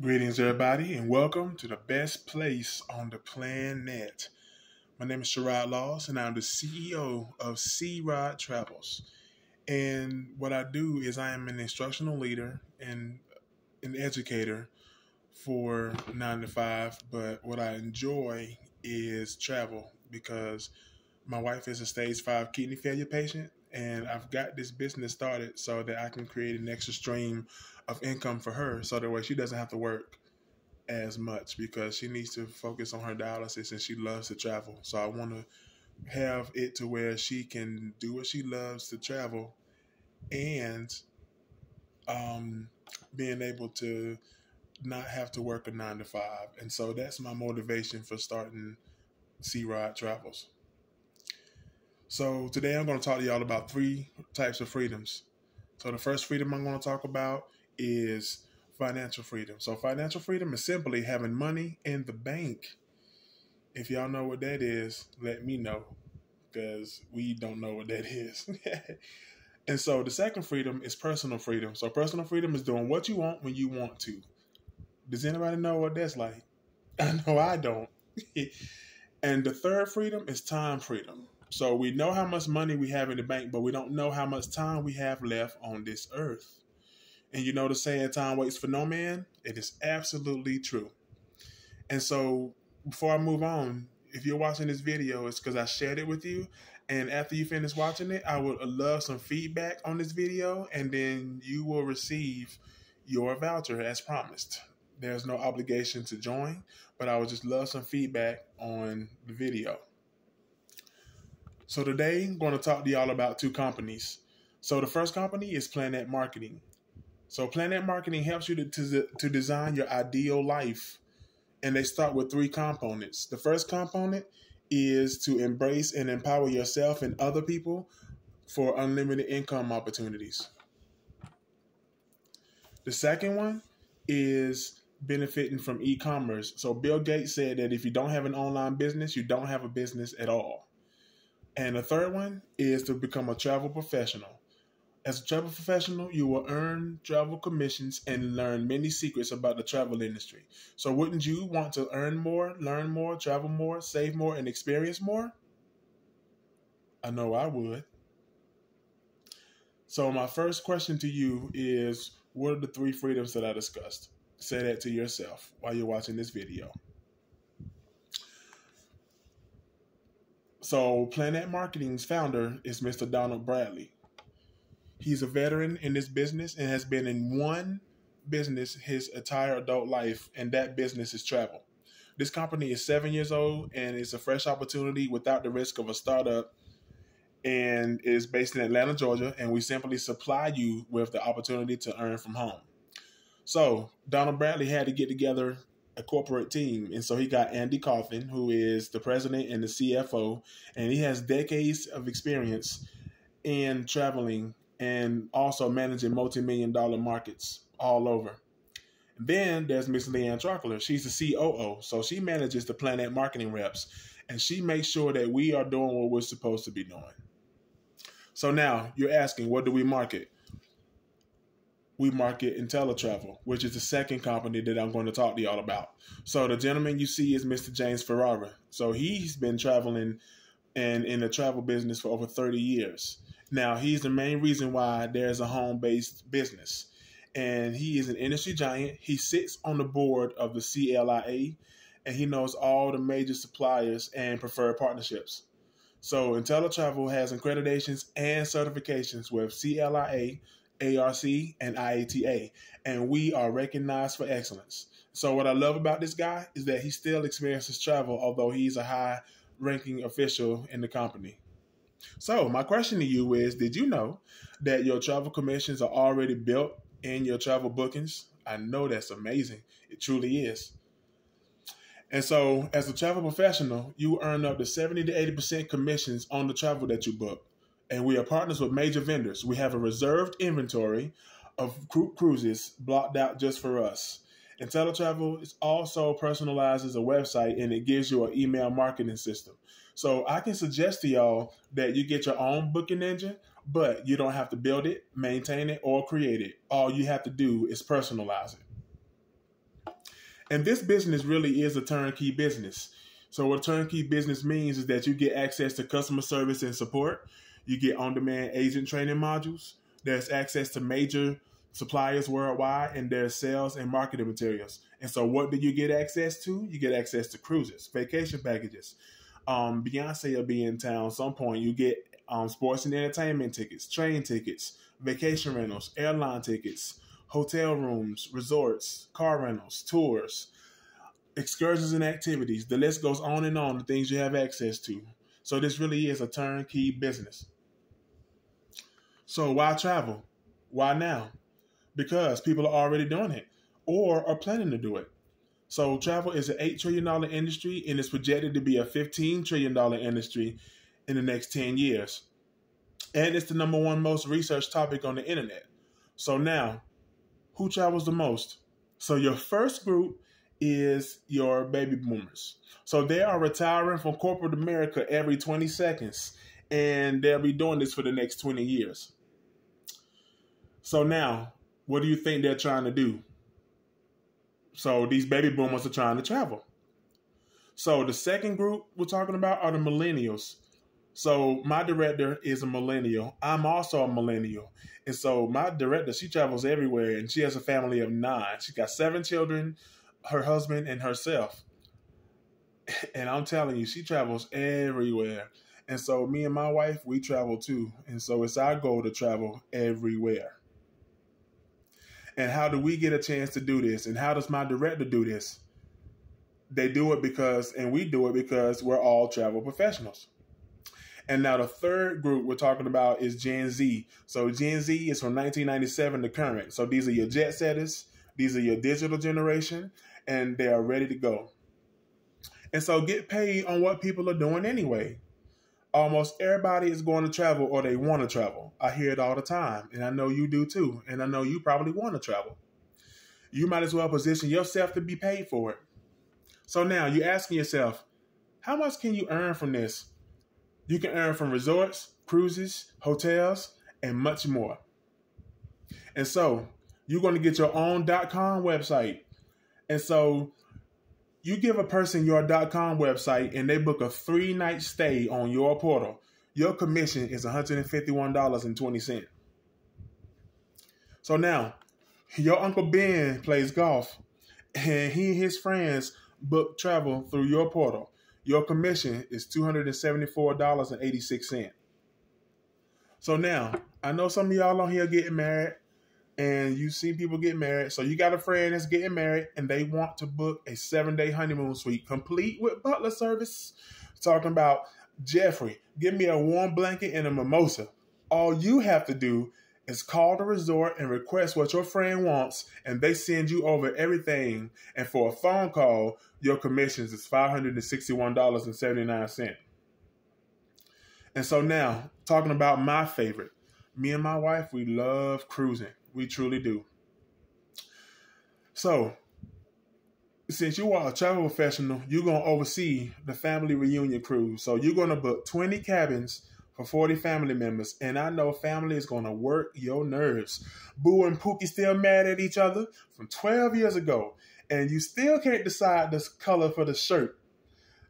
Greetings, everybody, and welcome to the best place on the PlanNet. My name is Sherrod Laws, and I'm the CEO of CeeRod Travels. And what I do is I am an instructional leader and an educator for 9 to 5. But what I enjoy is travel because my wife is a stage 5 kidney failure patient, and I've got this business started so that I can create an extra stream of income for her so that way she doesn't have to work as much because she needs to focus on her dialysis and she loves to travel. So I want to have it to where she can do what she loves to travel and um, being able to not have to work a 9 to 5. And so that's my motivation for starting CeeRod Travels. So today I'm going to talk to y'all about 3 types of freedoms. So the first freedom I'm going to talk about is financial freedom. So financial freedom is simply having money in the bank. If y'all know what that is, let me know because we don't know what that is. And so the second freedom is personal freedom. So personal freedom is doing what you want when you want to. Does anybody know what that's like? I know I don't. And the third freedom is time freedom. So we know how much money we have in the bank, but we don't know how much time we have left on this earth. And you know the saying, time waits for no man? It is absolutely true. And so before I move on, if you're watching this video, it's because I shared it with you. And after you finish watching it, I would love some feedback on this video, and then you will receive your voucher as promised. There's no obligation to join, but I would just love some feedback on the video. So today I'm going to talk to y'all about 2 companies. So the first company is PlanNet Marketing. So PlanNet Marketing helps you to design your ideal life. And they start with 3 components. The first component is to embrace and empower yourself and other people for unlimited income opportunities. The second one is benefiting from e-commerce. So Bill Gates said that if you don't have an online business, you don't have a business at all. And the third one is to become a travel professional. As a travel professional, you will earn travel commissions and learn many secrets about the travel industry. So wouldn't you want to earn more, learn more, travel more, save more, and experience more? I know I would. So my first question to you is, what are the 3 freedoms that I discussed? Say that to yourself while you're watching this video. So PlanNet Marketing's founder is Mr. Donald Bradley. He's a veteran in this business and has been in one business his entire adult life, and that business is travel. This company is 7 years old, and it's a fresh opportunity without the risk of a startup, and is based in Atlanta, Georgia, and we simply supply you with the opportunity to earn from home. So Donald Bradley had to get together a corporate team, and so he got Andy Coffin, who is the president and the CFO, and he has decades of experience in traveling and also managing multi-million-dollar markets all over. Then there's Miss Leanne Trockler. She's the COO, so she manages the PlanNet Marketing reps, and she makes sure that we are doing what we're supposed to be doing. So now you're asking, what do we market? We market IntelliTravel, which is the second company that I'm going to talk to y'all about. So the gentleman you see is Mr. James Ferrara. So he's been traveling and in the travel business for over 30 years. Now, he's the main reason why there's a home-based business. And he is an industry giant. He sits on the board of the CLIA, and he knows all the major suppliers and preferred partnerships. So IntelliTravel has accreditations and certifications with CLIA, ARC, and IATA, and we are recognized for excellence. So what I love about this guy is that he still experiences travel, although he's a high-ranking official in the company. So my question to you is, did you know that your travel commissions are already built in your travel bookings? I know that's amazing. It truly is. And so as a travel professional, you earn up to 70 to 80% commissions on the travel that you book. And we are partners with major vendors. We have a reserved inventory of cruises blocked out just for us. IntelliTravel is also personalizes a website, and it gives you an email marketing system. So I can suggest to y'all that you get your own booking engine, but you don't have to build it, maintain it, or create it. All you have to do is personalize it. And this business really is a turnkey business. So what a turnkey business means is that you get access to customer service and support. You get on-demand agent training modules. There's access to major suppliers worldwide, and there's sales and marketing materials. And so what do you get access to? You get access to cruises, vacation packages. Beyonce will be in town some point. You get sports and entertainment tickets, train tickets, vacation rentals, airline tickets, hotel rooms, resorts, car rentals, tours, excursions and activities. The list goes on and on, the things you have access to. So this really is a turnkey business. So why travel? Why now? Because people are already doing it or are planning to do it. So travel is an $8 trillion industry, and it's projected to be a $15 trillion industry in the next 10 years. And it's the number one most researched topic on the internet. So now, who travels the most? So your first group is your baby boomers. So they are retiring from corporate America every 20 seconds, and they'll be doing this for the next 20 years. So now, what do you think they're trying to do? So these baby boomers are trying to travel. So the second group we're talking about are the millennials. So my director is a millennial. I'm also a millennial. And so my director, she travels everywhere, and she has a family of 9. She got 7 children, her husband, and herself. And I'm telling you, she travels everywhere. And so me and my wife, we travel too. And so it's our goal to travel everywhere. And how do we get a chance to do this? And how does my director do this? They do it because, and we do it because we're all travel professionals. And now the third group we're talking about is Gen Z. So Gen Z is from 1997 to current. So these are your jet setters. These are your digital generation, and they are ready to go. And so get paid on what people are doing anyway. Almost everybody is going to travel, or they want to travel. I hear it all the time, and I know you do too. And I know you probably want to travel. You might as well position yourself to be paid for it. So now you're asking yourself, how much can you earn from this? You can earn from resorts, cruises, hotels, and much more. And so you're going to get your own .com website. And so you give a person your .com website and they book a 3-night stay on your portal. Your commission is $151.20. So now, your Uncle Ben plays golf, and he and his friends book travel through your portal. Your commission is $274.86. So now, I know some of y'all on here getting married, and you see people get married. So you got a friend that's getting married, and they want to book a 7-day honeymoon suite, complete with butler service. Talking about, Jeffrey, give me a warm blanket and a mimosa. All you have to do is call the resort and request what your friend wants, and they send you over everything. And for a phone call, your commissions is $561.79. And so now, talking about my favorite, me and my wife, we love cruising. We truly do. So, since you are a travel professional, you're going to oversee the family reunion cruise. So you're going to book 20 cabins for 40 family members. And I know family is going to work your nerves. Boo and Pookie still mad at each other from 12 years ago. And you still can't decide the color for the shirt.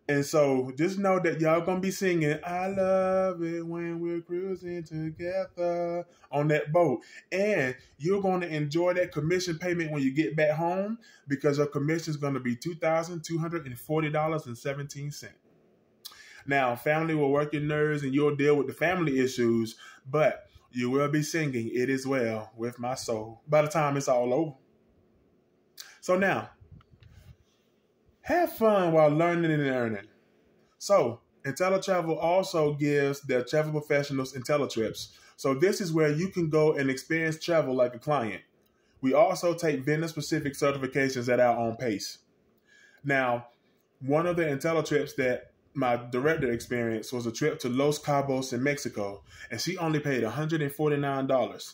And so just know that y'all going to be singing, I love it when we're cruising together on that boat. And you're going to enjoy that commission payment when you get back home, because your commission is going to be $2,240.17. Now, family will work your nerves and you'll deal with the family issues, but you will be singing It Is Well with My Soul by the time it's all over. So now, have fun while learning and earning. So, IntelliTravel also gives their travel professionals IntelliTrips. So this is where you can go and experience travel like a client. We also take vendor-specific certifications at our own pace. Now, one of the IntelliTrips that my director experienced was a trip to Los Cabos in Mexico, and she only paid $149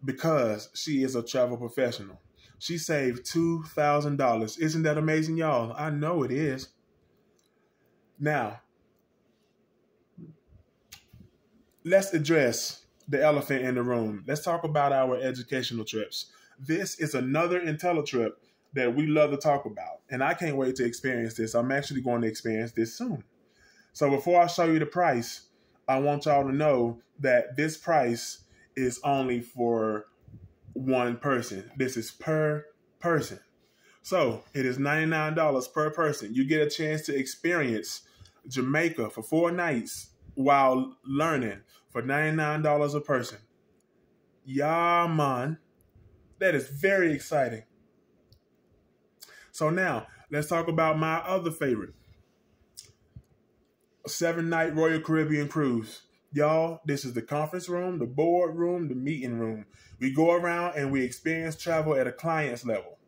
because she is a travel professional. She saved $2,000. Isn't that amazing, y'all? I know it is. Now, let's address the elephant in the room. Let's talk about our educational trips. This is another IntelliTrip that we love to talk about. And I can't wait to experience this. I'm actually going to experience this soon. So before I show you the price, I want y'all to know that this price is only for one person. This is per person. So it is $99 per person. You get a chance to experience Jamaica for 4 nights while learning for $99 a person. Yeah, man. That is very exciting. So now, let's talk about my other favorite. A 7-night Royal Caribbean cruise. Y'all, this is the conference room, the board room, the meeting room. We go around and we experience travel at a client's level.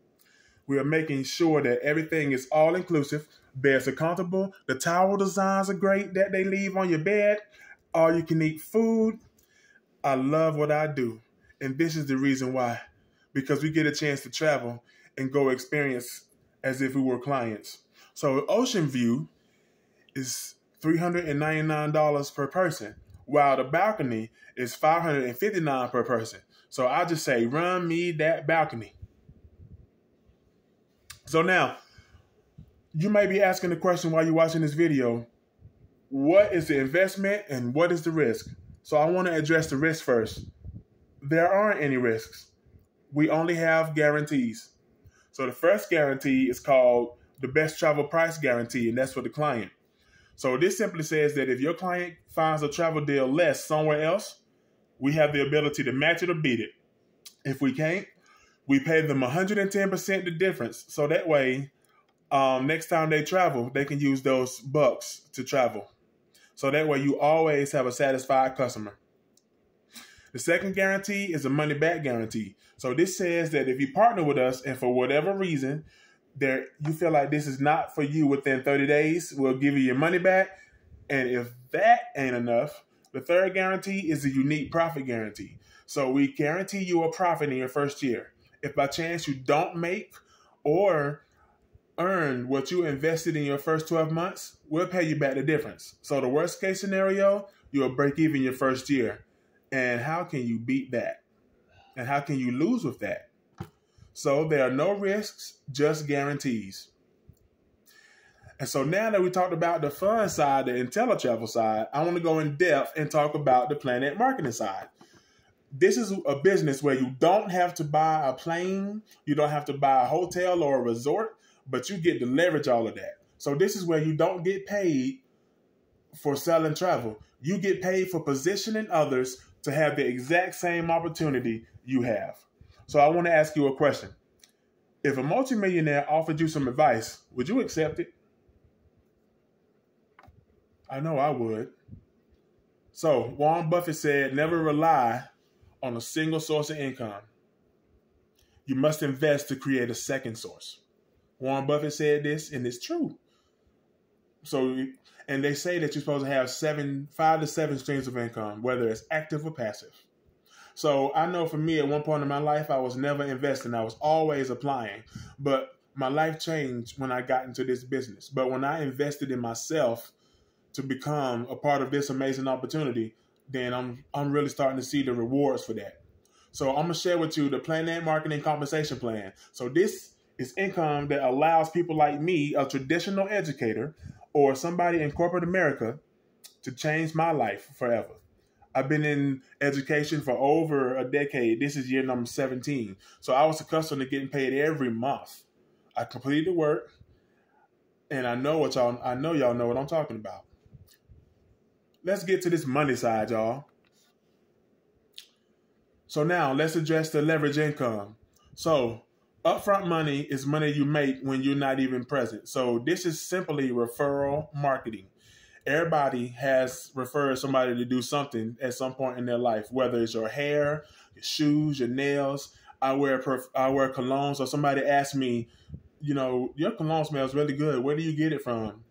We are making sure that everything is all inclusive. Beds are comfortable. The towel designs are great that they leave on your bed. All you can eat food. I love what I do. And this is the reason why. Because we get a chance to travel and go experience as if we were clients. So Ocean View is $399 per person, while the balcony is $559 per person. So I just say, run me that balcony. So now, you may be asking the question while you're watching this video, what is the investment and what is the risk? So I want to address the risk first. There aren't any risks. We only have guarantees. So the first guarantee is called the best travel price guarantee, and that's for the client. So this simply says that if your client finds a travel deal less somewhere else, we have the ability to match it or beat it. If we can't, we pay them 110% the difference. So that way, next time they travel, they can use those bucks to travel. So that way you always have a satisfied customer. The second guarantee is a money back guarantee. So this says that if you partner with us and for whatever reason, you feel like this is not for you within 30 days, we'll give you your money back. And if that ain't enough, the third guarantee is a unique profit guarantee. So we guarantee you a profit in your first year. If by chance you don't make or earn what you invested in your first 12 months, we'll pay you back the difference. So the worst case scenario, you'll break even your first year. And how can you beat that? And how can you lose with that? So there are no risks, just guarantees. And so now that we talked about the fun side, the IntelliTravel side, I want to go in depth and talk about the PlanNet Marketing side. This is a business where you don't have to buy a plane, you don't have to buy a hotel or a resort, but you get to leverage all of that. So this is where you don't get paid for selling travel. You get paid for positioning others to have the exact same opportunity you have. So I want to ask you a question. If a multimillionaire offered you some advice, would you accept it? I know I would. So Warren Buffett said, never rely on a single source of income. You must invest to create a second source. Warren Buffett said this, and it's true. So, and they say that you're supposed to have 5 to 7 streams of income, whether it's active or passive. So I know for me, at one point in my life, I was never investing. I was always applying. But my life changed when I got into this business. But when I invested in myself to become a part of this amazing opportunity, then I'm really starting to see the rewards for that. So I'm going to share with you the PlanNet Marketing Compensation Plan. So this is income that allows people like me, a traditional educator, or somebody in corporate America, to change my life forever. I've been in education for over a decade. This is year number 17. So I was accustomed to getting paid every month. I completed the work, and I know y'all know what I'm talking about. Let's get to this money side, y'all. So now let's address the leverage income. So upfront money is money you make when you're not even present. So this is simply referral marketing. Everybody has referred somebody to do something at some point in their life, whether it's your hair, your shoes, your nails. I wear cologne. So somebody asked me, your cologne smells really good. Where do you get it from?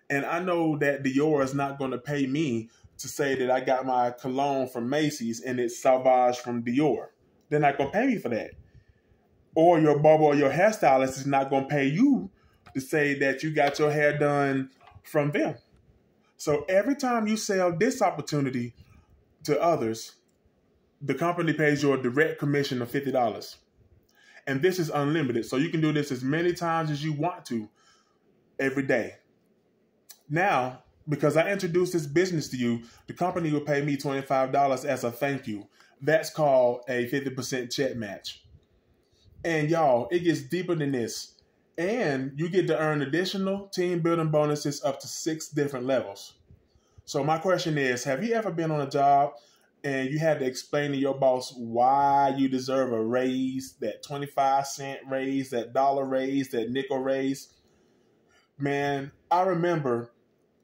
And I know that Dior is not going to pay me to say that I got my cologne from Macy's and it's Sauvage from Dior. They're not going to pay me for that. Or your barber or your hairstylist is not going to pay you to say that you got your hair done from them. So every time you sell this opportunity to others, the company pays you a direct commission of $50. And this is unlimited. So you can do this as many times as you want to every day. Now, because I introduced this business to you, the company will pay me $25 as a thank you. That's called a 50% check match. And y'all, it gets deeper than this. And you get to earn additional team building bonuses up to 6 different levels. So my question is, have you ever been on a job and you had to explain to your boss why you deserve a raise, that 25-cent raise, that dollar raise, that nickel raise? Man, I remember,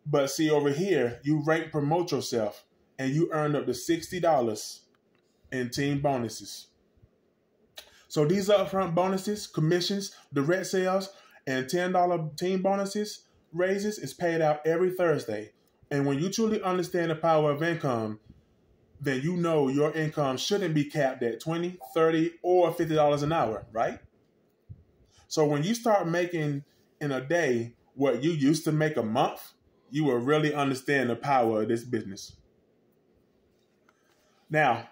but see over here, you rank promote yourself and you earn up to $60 in team bonuses. So these upfront bonuses, commissions, direct sales, and $10 team bonuses, raises is paid out every Thursday. And when you truly understand the power of income, then you know your income shouldn't be capped at $20, $30, or $50 an hour, right? So when you start making in a day what you used to make a month, you will really understand the power of this business. Now,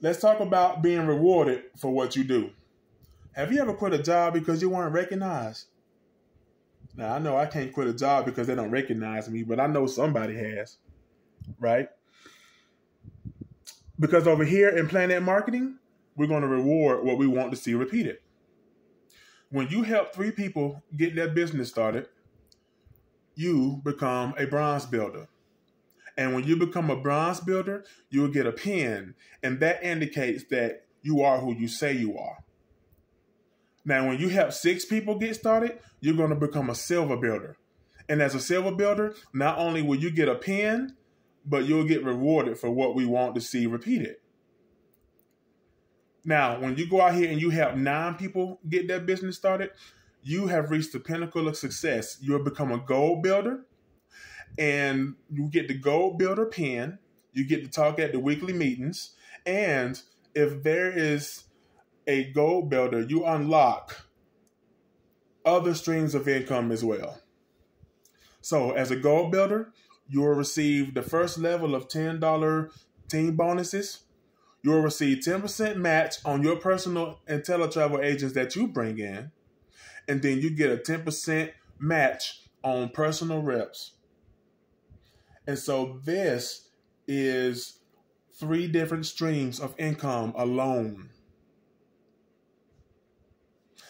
let's talk about being rewarded for what you do. Have you ever quit a job because you weren't recognized? Now, I know I can't quit a job because they don't recognize me, but I know somebody has, right? Because over here in PlanNet Marketing, we're going to reward what we want to see repeated. When you help 3 people get their business started, you become a bronze builder. And when you become a bronze builder, you'll get a pin, and that indicates that you are who you say you are. Now, when you help 6 people get started, you're going to become a silver builder. And as a silver builder, not only will you get a pin, but you'll get rewarded for what we want to see repeated. Now, when you go out here and you help 9 people get their business started, you have reached the pinnacle of success. You'll become a gold builder, and you get the gold builder pin. You get to talk at the weekly meetings. And if there is a gold builder, you unlock other streams of income as well. So as a gold builder, you will receive the first level of $10 team bonuses. You will receive 10% match on your personal and teletravel agents that you bring in. And then you get a 10% match on personal reps. And so this is 3 different streams of income alone.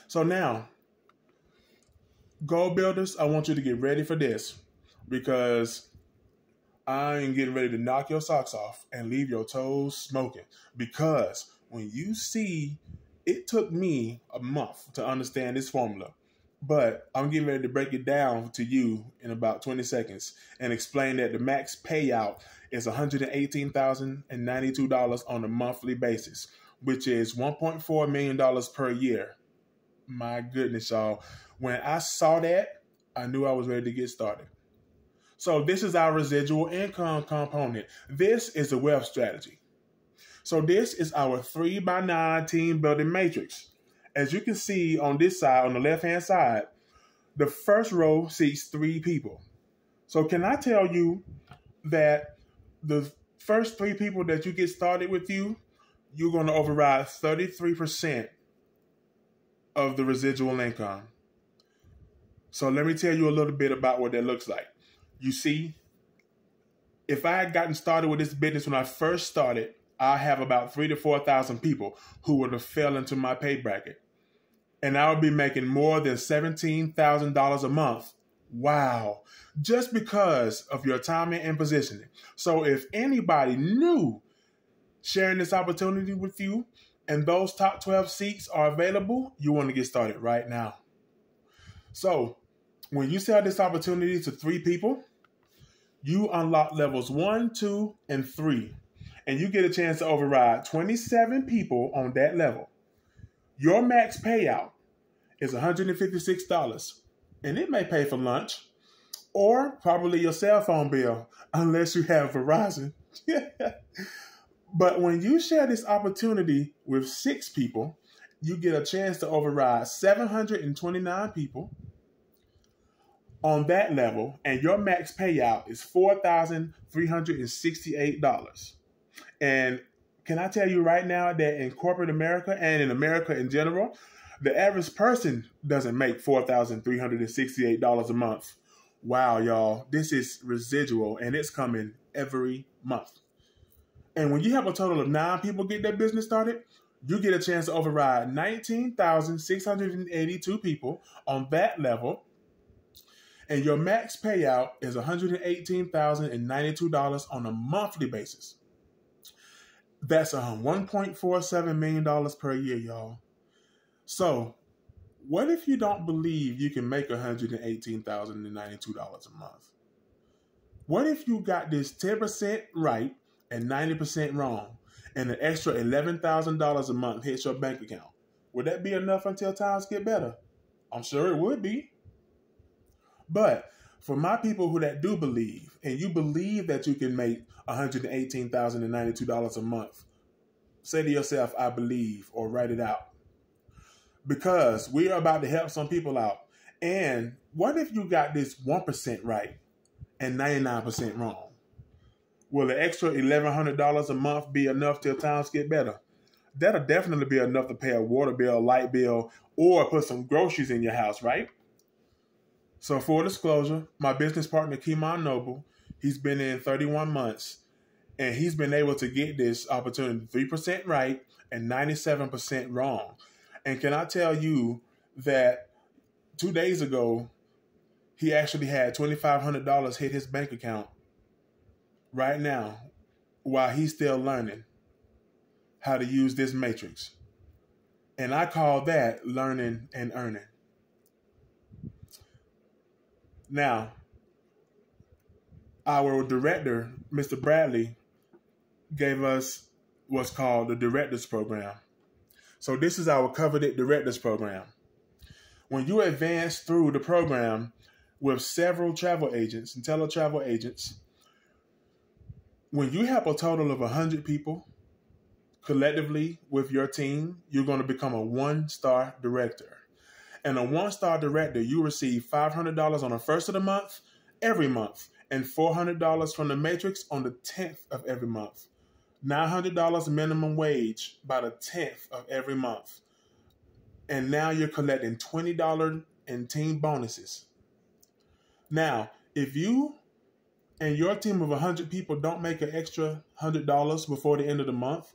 So now, gold builders, I want you to get ready for this, because I am getting ready to knock your socks off and leave your toes smoking. Because when you see, it took me a month to understand this formula, but I'm getting ready to break it down to you in about 20 seconds and explain that the max payout is $118,092 on a monthly basis, which is $1.4 million per year. My goodness, y'all. When I saw that, I knew I was ready to get started. So this is our residual income component. This is the wealth strategy. So this is our 3x9 team building matrix. As you can see on this side, on the left-hand side, the first row seats 3 people. So can I tell you that the first 3 people that you get started with you're going to override 33% of the residual income. So let me tell you a little bit about what that looks like. You see, if I had gotten started with this business when I first started, I have about 3,000 to 4,000 people who would have fell into my pay bracket. And I would be making more than $17,000 a month. Wow. Just because of your timing and positioning. So if anybody new sharing this opportunity with you and those top 12 seats are available, you want to get started right now. So when you sell this opportunity to 3 people, you unlock levels 1, 2, and 3. And you get a chance to override 27 people on that level. Your max payout is $156. And it may pay for lunch or probably your cell phone bill, unless you have Verizon. But when you share this opportunity with 6 people, you get a chance to override 729 people on that level, and your max payout is $4,368. And can I tell you right now that in corporate America and in America in general, The average person doesn't make $4,368 a month. Wow, y'all, this is residual and it's coming every month. And when you have a total of 9 people get their business started, you get a chance to override 19,682 people on that level. And your max payout is $118,092 on a monthly basis. That's $1.47 million per year, y'all. So what if you don't believe you can make $118,092 a month? What if you got this 10% right and 90% wrong, and an extra $11,000 a month hits your bank account? Would that be enough until times get better? I'm sure it would be. But for my people who that do believe, and you believe that you can make $118,092 a month, say to yourself, I believe, or write it out. Because we are about to help some people out. And what if you got this 1% right and 99% wrong? Will the extra $1,100 a month be enough till times get better? That'll definitely be enough to pay a water bill, light bill, or put some groceries in your house, right? So full disclosure, my business partner, Kimon Noble, he's been in 31 months, and he's been able to get this opportunity 3% right and 97% wrong. And can I tell you that 2 days ago, he actually had $2,500 hit his bank account right now while he's still learning how to use this matrix. And I call that learning and earning. Now, our director, Mr. Bradley, gave us what's called the Directors Program. So this is our coveted Directors Program. When you advance through the program with several travel agents and teletravel agents, when you have a total of 100 people collectively with your team, you're going to become a 1-star director. And a 1-star director, you receive $500 on the first of the month, every month, and $400 from the matrix on the 10th of every month. $900 minimum wage by the 10th of every month. And now you're collecting $20 in team bonuses. Now, if you and your team of 100 people don't make an extra $100 before the end of the month,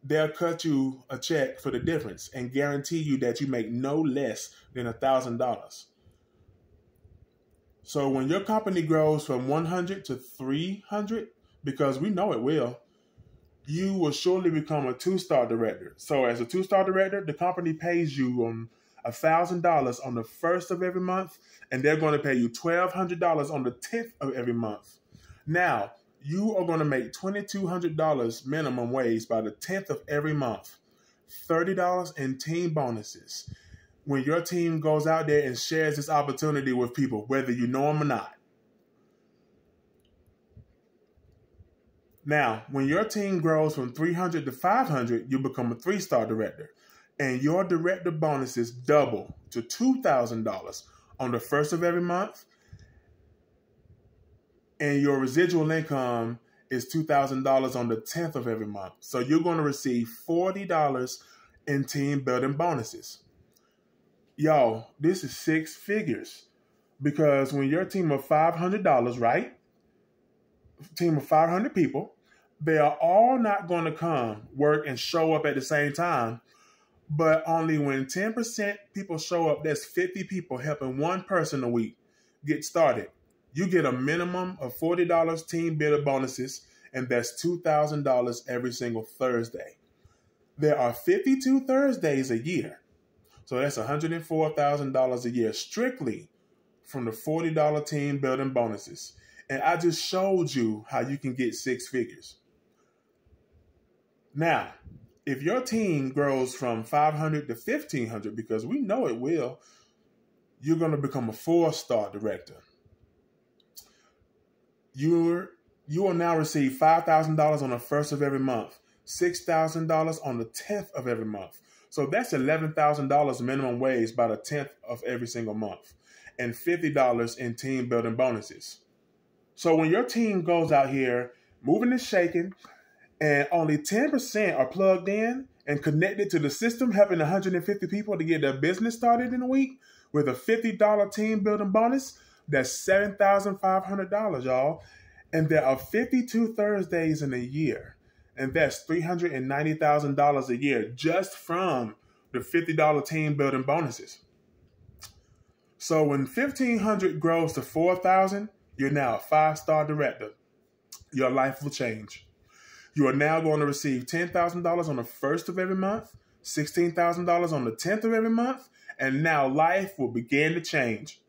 they'll cut you a check for the difference and guarantee you that you make no less than $1,000. So when your company grows from 100 to 300, because we know it will, you will surely become a 2-star director. So as a 2-star director, the company pays you $1,000 on the first of every month, and they're going to pay you $1,200 on the 10th of every month. Now, you are going to make $2,200 minimum wage by the 10th of every month. $30 in team bonuses when your team goes out there and shares this opportunity with people, whether you know them or not. Now, when your team grows from 300 to 500, you become a 3-star director. And your director bonuses double to $2,000 on the first of every month. And your residual income is $2,000 on the 10th of every month. So you're going to receive $40 in team building bonuses. Y'all, this is 6 figures. Because when your team of $500, right? Team of 500 people, they are all not going to come, work, and show up at the same time. But only when 10% people show up, that's 50 people helping one person a week get started. You get a minimum of $40 team builder bonuses, and that's $2,000 every single Thursday. There are 52 Thursdays a year. So that's $104,000 a year strictly from the $40 team building bonuses. And I just showed you how you can get 6 figures. Now, if your team grows from 500 to 1,500, because we know it will, you're going to become a 4-star director. You will now receive $5,000 on the first of every month, $6,000 on the 10th of every month. So that's $11,000 minimum wage by the 10th of every single month, and $50 in team building bonuses. So when your team goes out here moving and shaking, and only 10% are plugged in, and connected to the system, helping 150 people to get their business started in a week with a $50 team building bonus. That's $7,500, y'all. And there are 52 Thursdays in a year. And that's $390,000 a year just from the $50 team building bonuses. So when 1,500 grows to 4,000, you're now a 5-star director. Your life will change. You are now going to receive $10,000 on the 1st of every month, $16,000 on the 10th of every month, and now life will begin to change.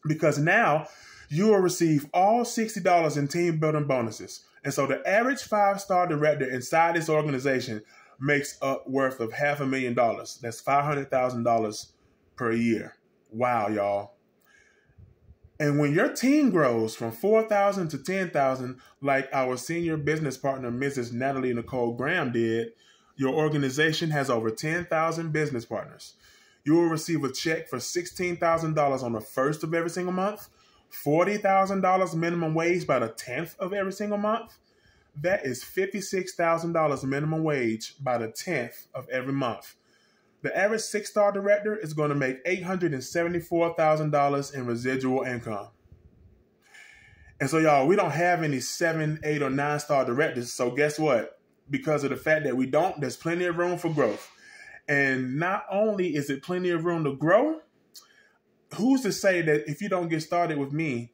Because now you will receive all $60 in team building bonuses. And so the average 5-star director inside this organization makes upwards of $500,000. That's $500,000 per year. Wow, y'all. And when your team grows from 4,000 to 10,000, like our senior business partner, Mrs. Natalie Nicole Graham did, your organization has over 10,000 business partners. You will receive a check for $16,000 on the 1st of every single month, $40,000 minimum wage by the 10th of every single month. That is $56,000 minimum wage by the 10th of every month. The average 6-star director is going to make $874,000 in residual income. And so, y'all, we don't have any 7, 8, or 9-star directors. So guess what? Because of the fact that we don't, there's plenty of room for growth. And not only is it plenty of room to grow, who's to say that if you don't get started with me,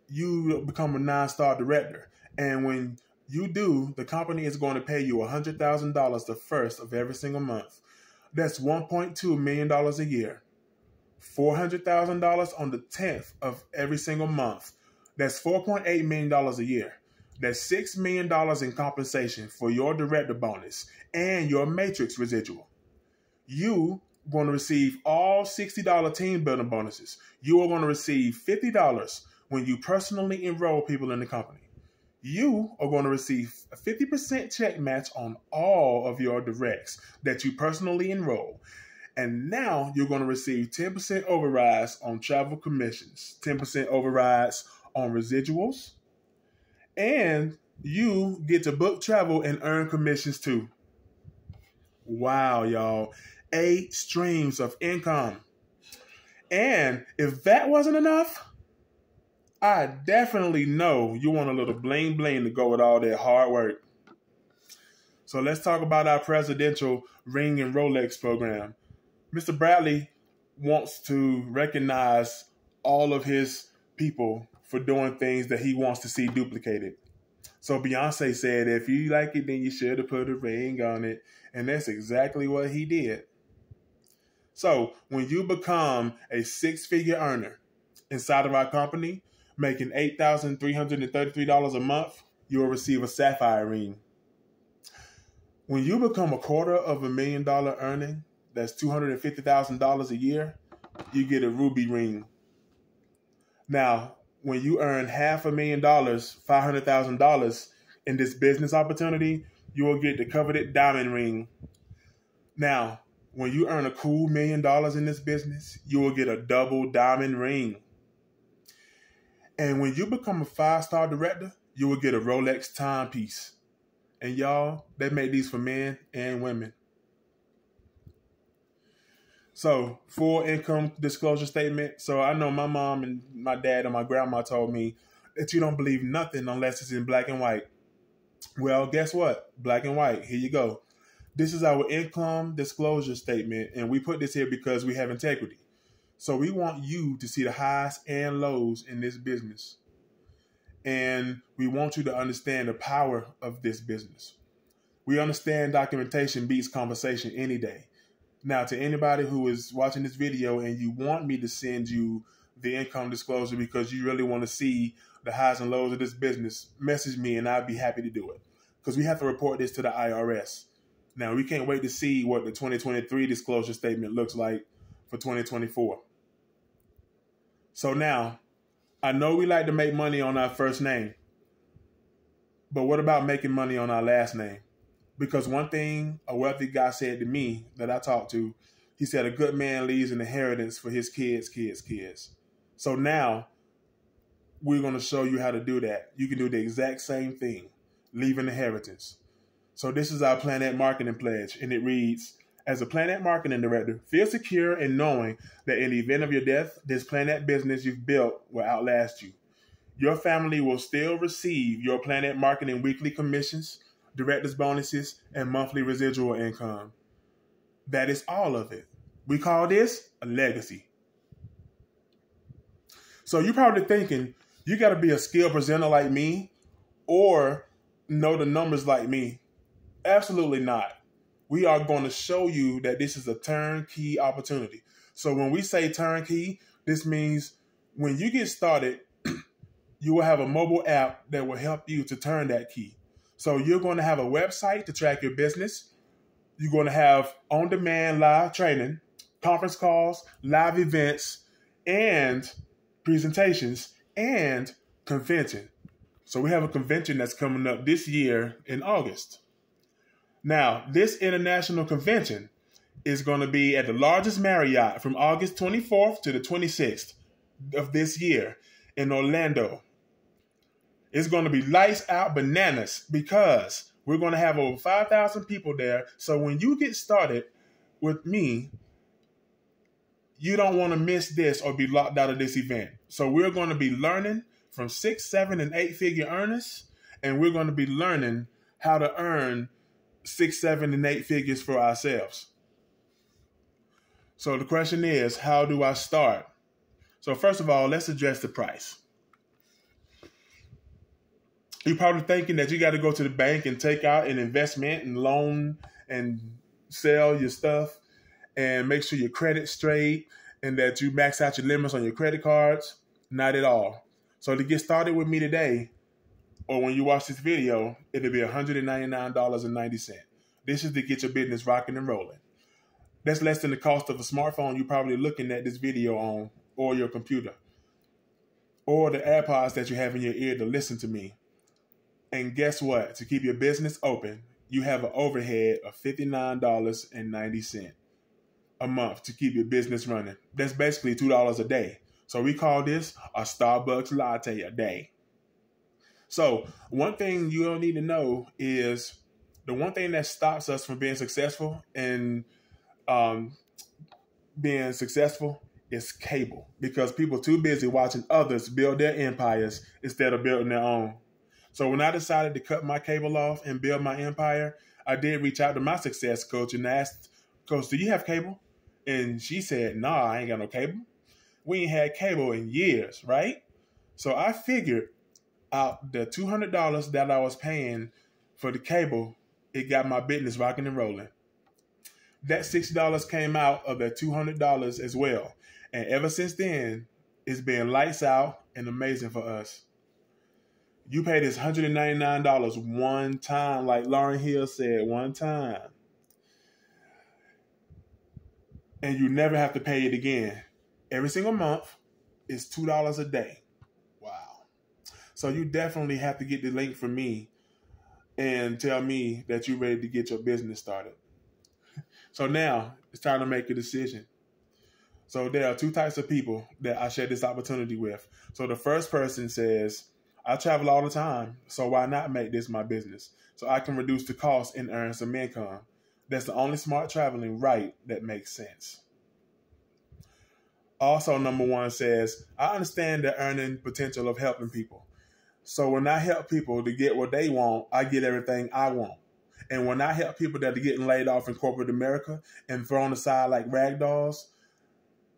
you become a 9-star director? And when you do, the company is going to pay you $100,000 the 1st of every single month. That's $1.2 million a year. $400,000 on the 10th of every single month. That's $4.8 million a year. That's $6 million in compensation for your director bonus and your matrix residual. You are going to receive all $60 team building bonuses. You are going to receive $50 when you personally enroll people in the company. You are going to receive a 50% check match on all of your directs that you personally enroll. And now you're going to receive 10% overrides on travel commissions, 10% overrides on residuals, and you get to book travel and earn commissions too. Wow, y'all. 8 streams of income. And if that wasn't enough, I definitely know you want a little bling bling to go with all that hard work. So let's talk about our presidential ring and Rolex program. Mr. Bradley wants to recognize all of his people for doing things that he wants to see duplicated. So Beyonce said, if you like it, then you should have put a ring on it. And that's exactly what he did. So when you become a 6-figure earner inside of our company, making $8,333 a month, you will receive a sapphire ring. When you become $250,000 earning, that's $250,000 a year, you get a ruby ring. Now, when you earn $500,000, $500,000 in this business opportunity, you will get the coveted diamond ring. Now, when you earn a cool $1 million in this business, you will get a double diamond ring. And when you become a 5-star director, you will get a Rolex timepiece. And y'all, they make these for men and women. So, full income disclosure statement. So I know my mom and my dad and my grandma told me that you don't believe nothing unless it's in black and white. Well, guess what? Black and white. Here you go. This is our income disclosure statement. And we put this here because we have integrity. So we want you to see the highs and lows in this business. And we want you to understand the power of this business. We understand documentation beats conversation any day. Now, to anybody who is watching this video and you want me to send you the income disclosure because you really want to see the highs and lows of this business, message me and I'd be happy to do it. Because we have to report this to the IRS. Now, we can't wait to see what the 2023 disclosure statement looks like for 2024. So now, I know we like to make money on our first name, but what about making money on our last name? Because one thing a wealthy guy said to me that I talked to, he said a good man leaves an inheritance for his kids. So now, we're going to show you how to do that. You can do the exact same thing, leave an inheritance. So this is our PlanNet Marketing pledge, and it reads, as a PlanNet Marketing Director, feel secure in knowing that in the event of your death, this PlanNet business you've built will outlast you. Your family will still receive your PlanNet Marketing weekly commissions, director's bonuses, and monthly residual income. That is all of it. We call this a legacy. So you're probably thinking, you got to be a skilled presenter like me or know the numbers like me. Absolutely not. We are going to show you that this is a turnkey opportunity. So when we say turnkey, this means when you get started, you will have a mobile app that will help you to turn that key. So you're going to have a website to track your business. You're going to have on-demand live training, conference calls, live events, and presentations, and convention. So we have a convention that's coming up this year in August. Now, this international convention is going to be at the largest Marriott from August 24th to the 26th of this year in Orlando. It's going to be lights out bananas because we're going to have over 5,000 people there. So when you get started with me, you don't want to miss this or be locked out of this event. So we're going to be learning from 6, 7, and 8-figure earners, and we're going to be learning how to earn 6, 7, and 8 figures for ourselves. So the question is, how do I start? So first of all, let's address the price. You're probably thinking that you got to go to the bank and take out an investment and loan and sell your stuff and make sure your credit's straight and that you max out your limits on your credit cards. Not at all. So to get started with me today, or when you watch this video, it'll be $199.90. This is to get your business rocking and rolling. That's less than the cost of a smartphone you're probably looking at this video on, or your computer, or the AirPods that you have in your ear to listen to me. And guess what? To keep your business open, you have an overhead of $59.90 a month to keep your business running. That's basically $2 a day. So we call this a Starbucks latte a day. So one thing you don't need to know is the one thing that stops us from being successful and being successful is cable, because people are too busy watching others build their empires instead of building their own. So when I decided to cut my cable off and build my empire, I did reach out to my success coach and asked, Coach, do you have cable? And she said, nah, I ain't got no cable. We ain't had cable in years, right? So I figured out the $200 that I was paying for the cable, it got my business rocking and rolling. That $60 came out of that $200 as well. And ever since then, it's been lights out and amazing for us. You pay this $199 one time, like Lauryn Hill said, one time. And you never have to pay it again. Every single month is $2 a day. Wow. So you definitely have to get the link from me and tell me that you're ready to get your business started. So now it's time to make a decision. So there are two types of people that I share this opportunity with. So the first person says, I travel all the time, so why not make this my business? So I can reduce the cost and earn some income. That's the only smart traveling right that makes sense. Also, number one says, I understand the earning potential of helping people. So when I help people to get what they want, I get everything I want. And when I help people that are getting laid off in corporate America and thrown aside like rag dolls,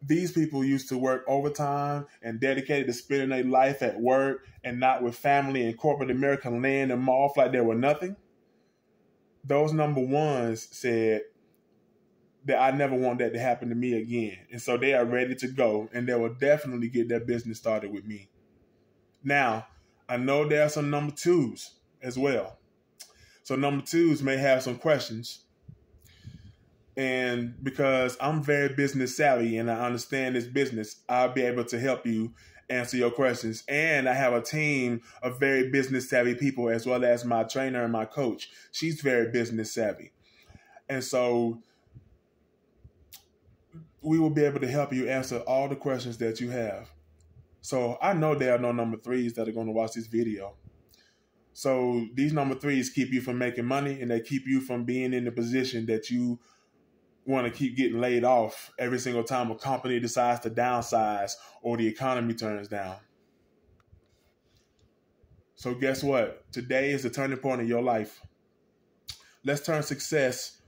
these people used to work overtime and dedicated to spending their life at work and not with family in corporate America, laying them off like they were nothing. Those number ones said that I never want that to happen to me again. And so they are ready to go, and they will definitely get their business started with me. Now, I know there are some number twos as well. So number twos may have some questions. And because I'm very business savvy and I understand this business, I'll be able to help you answer your questions. And I have a team of very business savvy people, as well as my trainer and my coach. She's very business savvy. And so we will be able to help you answer all the questions that you have. So I know there are no number threes that are going to watch this video. So these number threes keep you from making money, and they keep you from being in the position that you want to keep getting laid off every single time a company decides to downsize or the economy turns down. So guess what? Today is the turning point in your life. Let's turn success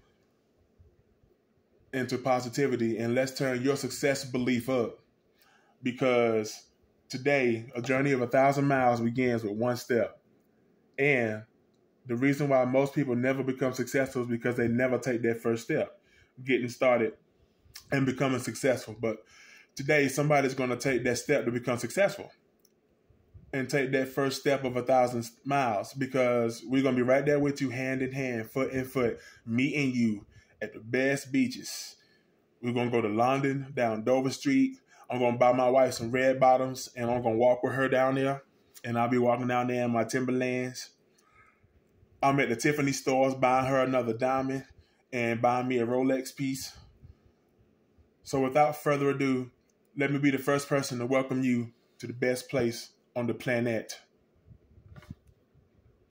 into positivity, and let's turn your success belief up, because today a journey of 1,000 miles begins with one step. And the reason why most people never become successful is because they never take that first step, getting started and becoming successful. But today somebody's going to take that step to become successful and take that first step of 1,000 miles, because we're going to be right there with you, hand in hand, foot in foot, meeting you at the best beaches. We're going to go to London, down Dover Street. I'm going to buy my wife some red bottoms, and I'm going to walk with her down there. And I'll be walking down there in my Timberlands. I'm at the Tiffany stores buying her another diamond and buying me a Rolex piece. So without further ado, let me be the first person to welcome you to the best place on the planet.